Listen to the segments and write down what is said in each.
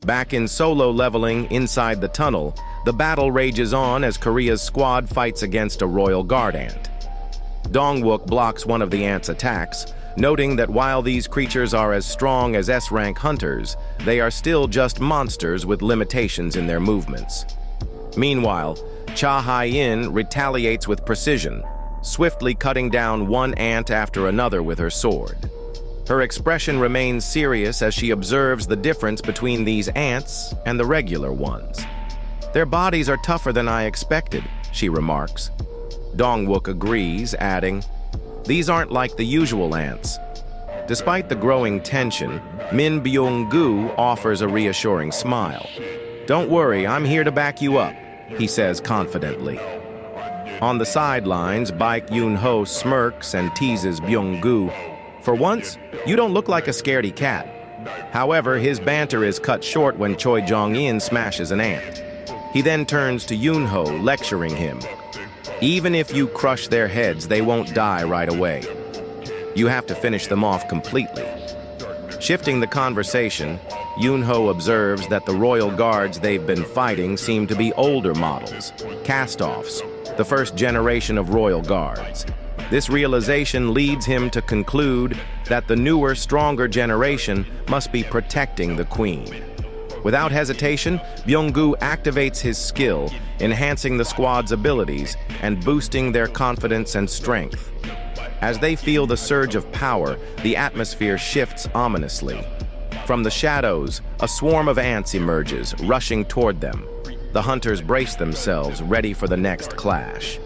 Back in solo leveling inside the tunnel, the battle rages on as Korea's squad fights against a royal guard ant. Dongwook blocks one of the ant's attacks, noting that while these creatures are as strong as S-rank hunters, they are still just monsters with limitations in their movements. Meanwhile, Cha Hai-in retaliates with precision, swiftly cutting down one ant after another with her sword. Her expression remains serious as she observes the difference between these ants and the regular ones. "Their bodies are tougher than I expected," she remarks. Dongwook agrees, adding, "These aren't like the usual ants." Despite the growing tension, Min Byung-gu offers a reassuring smile. "Don't worry, I'm here to back you up," he says confidently. On the sidelines, Baek Yoon-ho smirks and teases Byung-gu. "For once, you don't look like a scaredy cat." However, his banter is cut short when Choi Jong-in smashes an ant. He then turns to Yoon-ho, lecturing him. "Even if you crush their heads, they won't die right away. You have to finish them off completely." Shifting the conversation, Yoon-ho observes that the royal guards they've been fighting seem to be older models, cast-offs, the first generation of royal guards. This realization leads him to conclude that the newer, stronger generation must be protecting the queen. Without hesitation, Byung-gu activates his skill, enhancing the squad's abilities and boosting their confidence and strength. As they feel the surge of power, the atmosphere shifts ominously. From the shadows, a swarm of ants emerges, rushing toward them. The hunters brace themselves, ready for the next clash.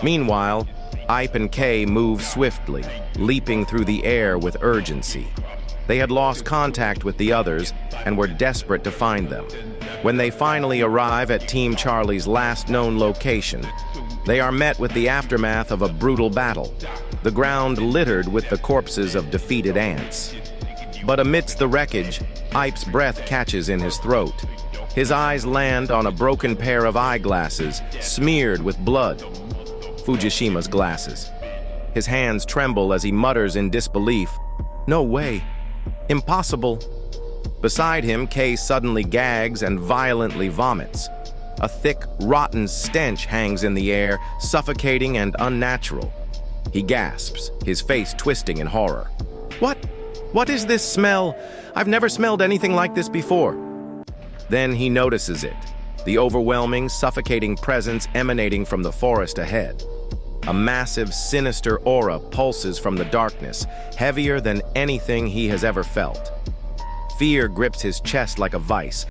Meanwhile, Ipe and Kay move swiftly, leaping through the air with urgency. They had lost contact with the others and were desperate to find them. When they finally arrive at Team Charlie's last known location, they are met with the aftermath of a brutal battle, the ground littered with the corpses of defeated ants. But amidst the wreckage, Ipe's breath catches in his throat. His eyes land on a broken pair of eyeglasses, smeared with blood. Fujishima's glasses. His hands tremble as he mutters in disbelief, "No way. Impossible." Beside him, Kay suddenly gags and violently vomits. A thick, rotten stench hangs in the air, suffocating and unnatural. He gasps, his face twisting in horror. What is this smell? I've never smelled anything like this before." Then he notices it, the overwhelming, suffocating presence emanating from the forest ahead. A massive, sinister aura pulses from the darkness, heavier than anything he has ever felt. Fear grips his chest like a vice,